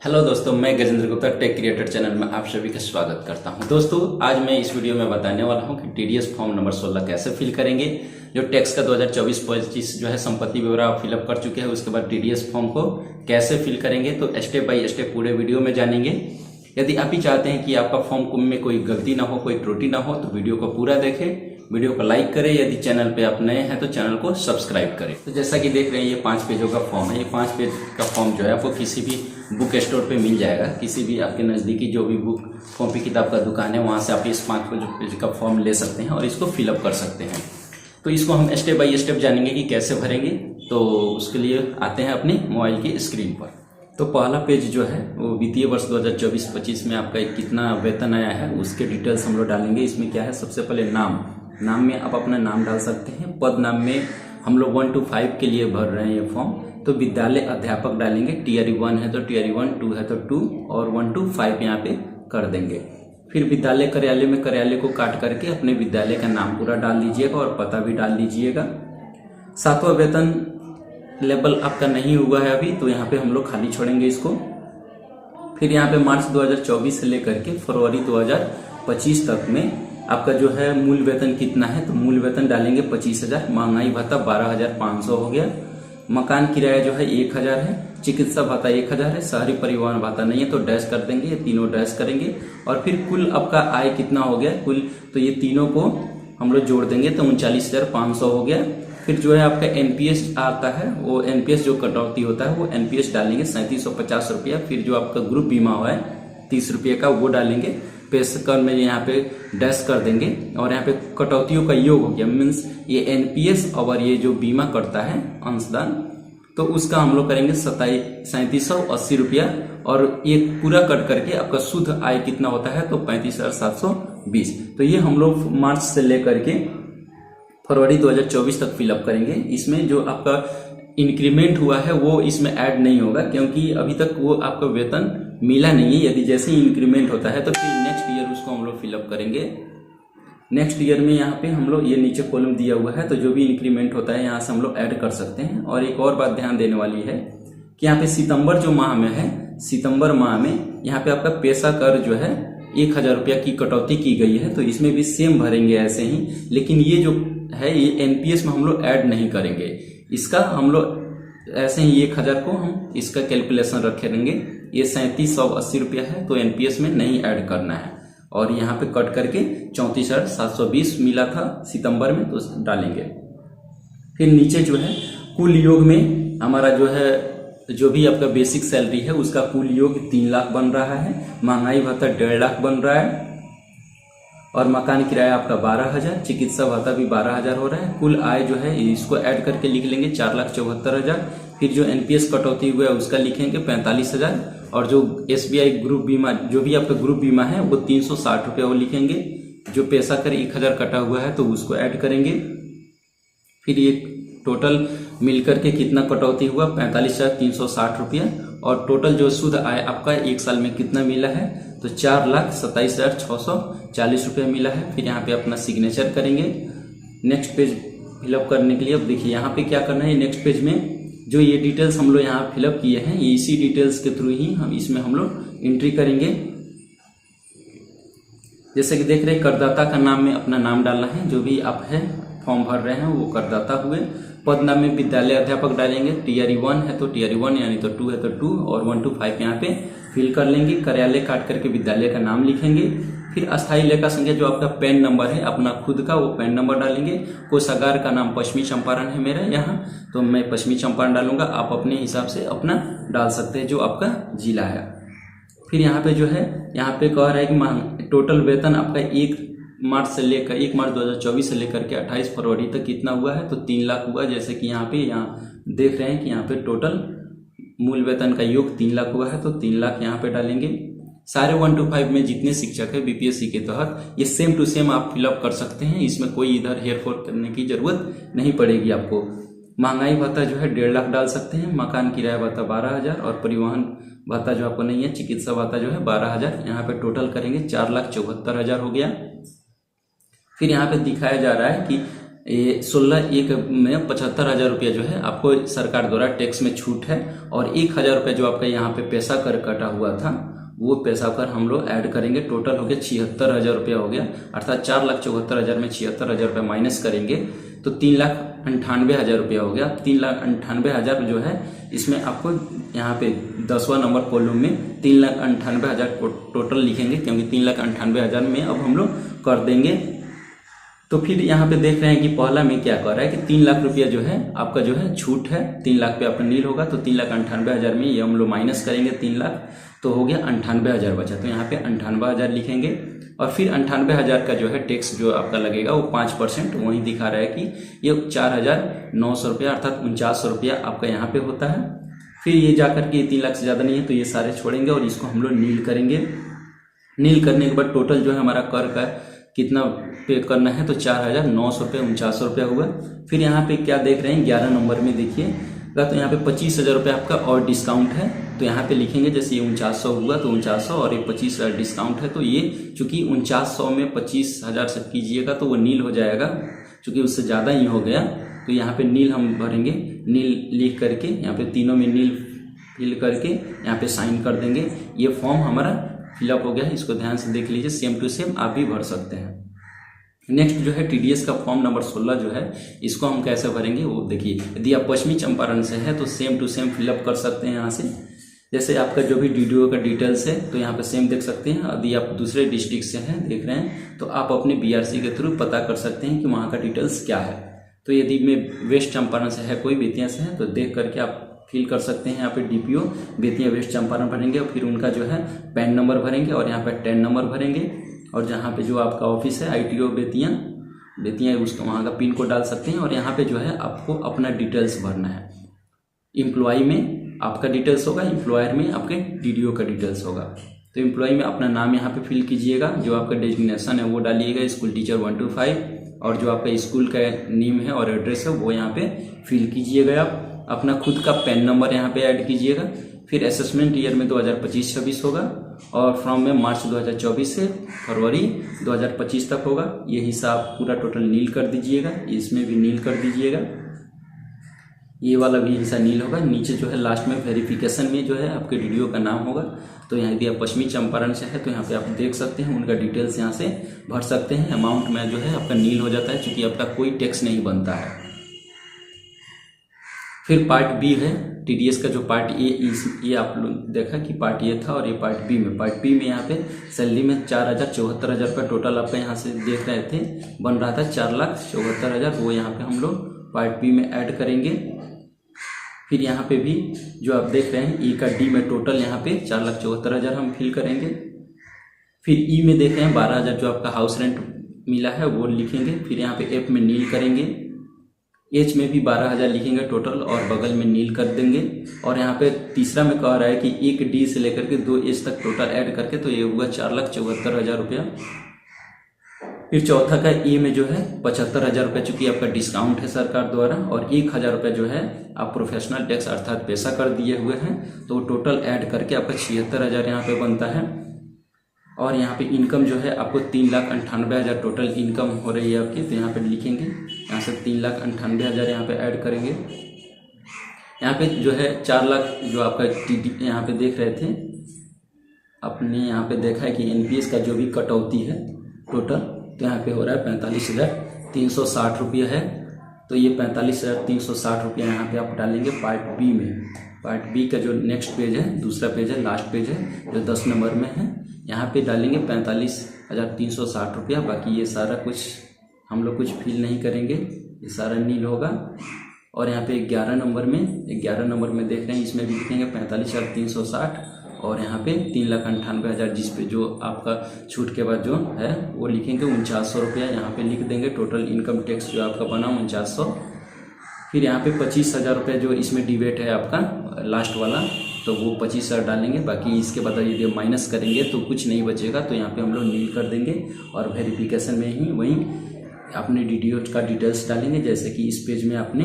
Hello दोस्तों, मैं Gajendra Gupta take creator channel में आप सभी का स्वागत करता हूं। दोस्तों, आज मैं इस वीडियो में बताने वाला हूं कि टीडीएस फॉर्म नंबर 16 कैसे फिल करेंगे। जो टैक्स का 2024-25 जो है संपत्ति ब्यौरा आप फिलअप कर चुके हैं, उसके बाद टीडीएस फॉर्म को कैसे फिल करेंगे तो स्टेप बाय स्टेप पूरे वीडियो में जानेंगे। यदि आप ही चाहते हैं कि आपका फॉर्म में कोई गलती ना हो, कोई त्रुटि ना हो, तो वीडियो को पूरा देखें, वीडियो को लाइक करें। यदि चैनल पे आप नए हैं तो चैनल को सब्सक्राइब करें। तो जैसा कि देख रहे हैं, ये 5 पेजों का फॉर्म है। ये 5 पेज का फॉर्म जो है आपको किसी भी बुक स्टोर पे मिल जाएगा। किसी भी आपके नज़दीकी जो भी बुक कॉपी किताब का दुकान है, वहाँ से आप इस 5 पेज का फॉर्म ले सकते हैं और इसको फिलअप कर सकते हैं। तो इसको हम स्टेप बाय स्टेप जानेंगे कि कैसे भरेंगे। तो उसके लिए आते हैं अपनी मोबाइल की स्क्रीन पर। तो पहला पेज जो है वो वित्तीय वर्ष 2024-25 में आपका कितना वेतन आया है उसके डिटेल्स हम लोग डालेंगे। इसमें क्या है, सबसे पहले नाम में आप अपना नाम डाल सकते हैं। पद नाम में हम लोग 1 to 5 के लिए भर रहे हैं ये फॉर्म, तो विद्यालय अध्यापक डालेंगे। टीआरई 1 है तो टीआरई 1, 2 है तो 2 और 1 to 5 यहाँ पे कर देंगे। फिर विद्यालय कार्यालय में कार्यालय को काट करके अपने विद्यालय का नाम पूरा डाल दीजिएगा और पता भी डाल दीजिएगा। 7वां वेतन लेवल आपका नहीं हुआ है अभी, तो यहाँ पे हम लोग खाली छोड़ेंगे इसको। फिर यहाँ पे मार्च 2024 से लेकर के फरवरी 2025 तक में आपका जो है मूल वेतन कितना है, तो मूल वेतन डालेंगे 25,000। महंगाई भत्ता 12,500 हो गया। मकान किराया जो है 1,000 है। चिकित्सा भत्ता 1,000 है। शहरी परिवहन भत्ता नहीं है तो डैश कर देंगे, ये तीनों डैश करेंगे। और फिर कुल आपका आय कितना हो गया कुल, तो ये तीनों को हम लोग जोड़ देंगे तो 39,500 हो गया। फिर जो है आपका एनपीएस आता है, वो एनपीएस जो कटौती होता है वो एनपीएस डालेंगे 3750 रुपया। फिर जो आपका ग्रुप बीमा हुआ है 30 रुपये का, वो डालेंगे। पेशकर में यहाँ पे डैश कर देंगे और यहाँ पे कटौतियों का योग हो गया, मीन्स ये एनपीएस और ये जो बीमा करता है अंशदान, तो उसका हम लोग करेंगे 3780 रुपया। और ये पूरा कट करके आपका शुद्ध आय कितना होता है तो 35,720। तो ये हम लोग मार्च से लेकर के फरवरी 2024 तक फिलअप करेंगे। इसमें जो आपका इंक्रीमेंट हुआ है वो इसमें ऐड नहीं होगा, क्योंकि अभी तक वो आपका वेतन मिला नहीं है। यदि जैसे ही इंक्रीमेंट होता है तो फिर नेक्स्ट ईयर उसको हम लोग फिलअप करेंगे। नेक्स्ट ईयर में यहाँ पे हम लोग ये नीचे कॉलम दिया हुआ है, तो जो भी इंक्रीमेंट होता है यहाँ से हम लोग ऐड कर सकते हैं। और एक और बात ध्यान देने वाली है कि यहाँ पे सितंबर जो माह में है, सितंबर माह में यहाँ पे आपका पैसा कर जो है 1,000 रुपया की कटौती की गई है, तो इसमें भी सेम भरेंगे ऐसे ही। लेकिन ये जो है ये एनपीएस में हम लोग ऐड नहीं करेंगे, इसका हम लोग ऐसे ही 1,000 को हम इसका कैलकुलेशन रखेंगे। ये 3780 रुपया है तो एनपीएस में नहीं ऐड करना है। और यहाँ पे कट करके 34,720 मिला था सितंबर में, तो डालेंगे। फिर नीचे जो है कुल योग में हमारा जो है जो भी आपका बेसिक सैलरी है उसका कुल योग 3 लाख बन रहा है। महंगाई भत्ता 1.5 लाख बन रहा है। और मकान किराया आपका 12,000। चिकित्सा भत्ता भी 12,000 हो रहा है। कुल आय जो है इसको ऐड करके लिख लेंगे 4,74,000। फिर जो एनपीएस कटौती हुआ है उसका लिखेंगे 45,000। और जो एसबीआई ग्रुप बीमा, जो भी आपका ग्रुप बीमा है वो 360 रुपये वो लिखेंगे। जो पैसा कर 1,000 कटा हुआ है तो उसको ऐड करेंगे। फिर ये टोटल मिलकर के कितना कटौती हुआ 45,360 रुपया। और टोटल जो शुद्ध आय आपका एक साल में कितना मिला है तो 4,27,640 रुपया मिला है। फिर यहाँ पे अपना सिग्नेचर करेंगे नेक्स्ट पेज फिलअप करने के लिए। अब देखिए यहाँ पे क्या करना है, नेक्स्ट पेज में जो ये डिटेल्स हम लोग यहाँ फिलअप किए हैं, ये इसी डिटेल्स के थ्रू ही हम इसमें हम लोग एंट्री करेंगे। जैसे कि देख रहे हैं, करदाता का नाम में अपना नाम डालना है। जो भी आप है फॉर्म भर रहे हैं वो करदाता हुए। पद नाम में विद्यालय अध्यापक डालेंगे। टीआरई 1 है तो टीआरई 1, यानी तो 2 है तो 2 और 1 to 5 यहाँ पे फिल कर लेंगे। कार्यालय काट करके विद्यालय का नाम लिखेंगे। फिर अस्थायी लेखा संख्या जो आपका पैन नंबर है अपना खुद का, वो पैन नंबर डालेंगे। कोषागार का नाम पश्चिमी चंपारण है मेरा यहाँ, तो मैं पश्चिमी चंपारण डालूंगा। आप अपने हिसाब से अपना डाल सकते हैं जो आपका जिला है। फिर यहाँ पे जो है यहाँ पे कह रहा है कि टोटल वेतन आपका 1 मार्च 2024 से लेकर के 28 फरवरी तक कितना हुआ है तो 3 लाख हुआ। जैसे कि यहाँ देख रहे हैं कि यहाँ पे टोटल मूल वेतन का योग 3 लाख हुआ है, तो 3 लाख यहाँ पे डालेंगे। सारे 1 to 5 में जितने शिक्षक है बीपीएससी के तहत ये सेम टू सेम आप फिलअप कर सकते हैं। इसमें कोई इधर हेरफेर करने की जरूरत नहीं पड़ेगी आपको। महंगाई भत्ता जो है 1.5 लाख डाल सकते हैं। मकान किराया भत्ता 12,000 और परिवहन भत्ता जो आपको नहीं है, चिकित्सा भत्ता जो है 12,000। यहाँ पे टोटल करेंगे 4,74,000 हो गया। फिर यहाँ पे दिखाया जा रहा है कि ये 16/1 में 75,000 रुपया जो है आपको सरकार द्वारा टैक्स में छूट है, और 1,000 रुपया जो आपका यहाँ पे पैसा कर कटा हुआ था वो पैसा कर हम लोग ऐड करेंगे। टोटल हो गया 76,000 रुपया हो गया, अर्थात 4,74,000 में 76,000 रुपया माइनस करेंगे तो 3,98,000 रुपया हो गया। 3,98,000 जो है इसमें आपको यहाँ पे 10वां नंबर कॉलम में 3,98,000 टोटल लिखेंगे, क्योंकि 3,98,000 में अब हम लोग कर देंगे। तो फिर यहाँ पे देख रहे हैं कि पहला में क्या कर रहा है कि 3 लाख रुपया जो है आपका जो है छूट है, 3 लाख पे आपका नील होगा, तो 3,98,000 में ये हम लोग माइनस करेंगे 3 लाख, तो हो गया 98,000 बचा। तो यहाँ पे 98,000 लिखेंगे, और फिर 98,000 का जो है टैक्स जो आपका लगेगा वो 5%, वही दिखा रहा है कि ये 4,900 रुपया अर्थात 4900 रुपया आपका यहाँ पे होता है। फिर ये जाकर के 3 लाख से ज़्यादा नहीं है तो ये सारे छोड़ेंगे और इसको हम लोग नील करेंगे। नील करने के बाद टोटल जो है हमारा कर का कितना पे करना है, तो 4,900 रुपये 4900 रुपया हुआ। फिर यहाँ पे क्या देख रहे हैं 11 नंबर में देखिएगा, तो यहाँ पे 25,000 रुपये आपका और डिस्काउंट है, तो यहाँ पे लिखेंगे जैसे ये 4900 हुआ तो 4900 और ये 25,000 डिस्काउंट है, तो ये चूंकि 4900 में 25,000 से कीजिएगा तो वो नील हो जाएगा, चूंकि उससे ज़्यादा ही हो गया तो यहाँ पे नील हम भरेंगे। नील लिख करके यहाँ पे तीनों में नील फिल करके यहाँ पे साइन कर देंगे। ये फॉर्म हमारा फिलअप हो गया है, इसको ध्यान से देख लीजिए, सेम टू सेम आप भी भर सकते हैं। नेक्स्ट जो है टीडीएस का फॉर्म नंबर 16 जो है इसको हम कैसे भरेंगे वो देखिए। यदि आप पश्चिमी चंपारण से है तो सेम टू सेम फिलअप कर सकते हैं यहाँ से, जैसे आपका जो भी डीडीओ का डिटेल्स है तो यहाँ पे सेम देख सकते हैं। यदि आप दूसरे डिस्ट्रिक्ट से हैं देख रहे हैं तो आप अपने बीआरसी के थ्रू पता कर सकते हैं कि वहाँ का डिटेल्स क्या है। तो यदि मैं वेस्ट चंपारण से है कोई बेतिया से है तो देख करके आप फिल कर सकते हैं। यहाँ पे डीपीओ बेतिया वेस्ट चंपारण भरेंगे और फिर उनका जो है पैन नंबर भरेंगे और यहाँ पे 10 नंबर भरेंगे, और जहाँ पे जो आपका ऑफिस है आईटीओ बेतिया उसका वहाँ का पिन कोड डाल सकते हैं। और यहाँ पे जो है आपको अपना डिटेल्स भरना है। एम्प्लॉय में आपका डिटेल्स होगा, एम्प्लॉयर में आपके डीडीओ का डिटेल्स होगा। तो एम्प्लॉय में अपना नाम यहाँ पे फिल कीजिएगा, जो आपका डेजिग्नेशन है वो डालिएगा स्कूल टीचर 1 to 5, और जो आपका स्कूल का नेम है और एड्रेस है वो यहाँ पे फिल कीजिएगा। आप अपना खुद का पैन नंबर यहाँ पे ऐड कीजिएगा। फिर असेसमेंट ईयर में 2025-26 होगा, और फ्रॉम में मार्च 2024 से फरवरी 2025 तक होगा। ये हिसाब पूरा टोटल नील कर दीजिएगा, इसमें भी नील कर दीजिएगा, ये वाला भी हिस्सा नील होगा। नीचे जो है लास्ट में वेरिफिकेशन में जो है आपके डीडीओ का नाम होगा। तो यहाँ यदि आप पश्चिमी चंपारण से है तो यहाँ पे आप देख सकते हैं उनका डिटेल्स यहाँ से भर सकते हैं। अमाउंट में जो है आपका नील हो जाता है, चूंकि आपका कोई टैक्स नहीं बनता है। फिर पार्ट बी है टीडीएस का, जो पार्ट ये आप लोग देखा कि पार्ट ए था और ये पार्ट बी में यहाँ पे सैलरी में 4,74,000 रुपये टोटल आपका यहाँ से देख रहे थे बन रहा था 4,74,000, वो यहाँ पे हम लोग पार्ट बी में ऐड करेंगे। फिर यहाँ पे भी जो आप देख रहे हैं ई का डी में टोटल यहाँ पे 4,74,000 हम फिल करेंगे। फिर ई में देख रहे हैं 12,000 जो आपका हाउस रेंट मिला है वो लिखेंगे। फिर यहाँ पे एफ में नील करेंगे, एच में भी 12,000 लिखेंगे टोटल और बगल में नील कर देंगे। और यहाँ पे तीसरा में कह रहा है कि एक डी से लेकर के 2 एच तक टोटल ऐड करके तो ये हुआ 4,74,000 रुपया। फिर चौथा का ए में जो है 75,000 रुपये, चूंकि आपका डिस्काउंट है सरकार द्वारा, और 1,000 रुपये जो है आप प्रोफेशनल टैक्स अर्थात पैसा कर दिए हुए हैं, तो टोटल ऐड करके आपका 76,000 यहाँ पे बनता है। और यहाँ पे इनकम जो है आपको 3,98,000 टोटल इनकम हो रही है आपकी, तो यहाँ पे लिखेंगे, यहाँ से 3,98,000 यहाँ पे ऐड करेंगे। यहाँ पे जो है 4 लाख जो आपका यहाँ पे देख रहे थे अपने, यहाँ पे देखा है कि एनपीएस का जो भी कटौती है टोटल, तो यहाँ पे हो रहा है 45,360 रुपये है। तो ये 45,360 रुपये यहाँ पे आप डालेंगे पार्ट बी में। पार्ट बी का जो नेक्स्ट पेज है, दूसरा पेज है, लास्ट पेज है जो 10 नंबर में है, यहाँ पे डालेंगे 45,360 रुपया। बाकी ये सारा कुछ हम लोग कुछ फिल नहीं करेंगे, ये सारा नील होगा। और यहाँ पे 11 नंबर में देख रहे हैं, इसमें भी लिखेंगे 45,360, और यहाँ पे 3,98,000 जिस पे जो आपका छूट के बाद जो है वो लिखेंगे 4900 रुपया यहाँ पे लिख देंगे। टोटल इनकम टैक्स जो आपका बना 4900। फिर यहाँ पे 25,000 रुपये जो इसमें डिबेट है आपका लास्ट वाला, तो वो 25,000 डालेंगे। बाकी इसके बाद यदि माइनस करेंगे तो कुछ नहीं बचेगा, तो यहाँ पे हम लोग नील कर देंगे। और वेरिफिकेशन में ही वहीं अपने डीडीओ का डिटेल्स डालेंगे, जैसे कि इस पेज में आपने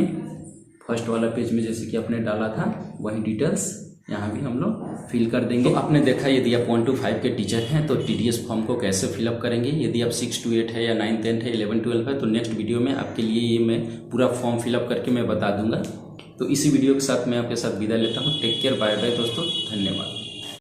फर्स्ट वाला पेज में जैसे कि आपने डाला था वही डिटेल्स यहाँ भी हम लोग फिल कर देंगे। तो आपने देखा यदि आप 1 to 5 के टीचर हैं तो टीडीएस फॉर्म को कैसे फिलअप करेंगे। यदि आप 6 to 8 है या 9 10 है 11 12 है तो नेक्स्ट वीडियो में आपके लिए ये मैं पूरा फॉर्म फिलअप करके मैं बता दूंगा। तो इसी वीडियो के साथ मैं आपके साथ विदा लेता हूँ। टेक केयर, बाय बाय दोस्तों, धन्यवाद।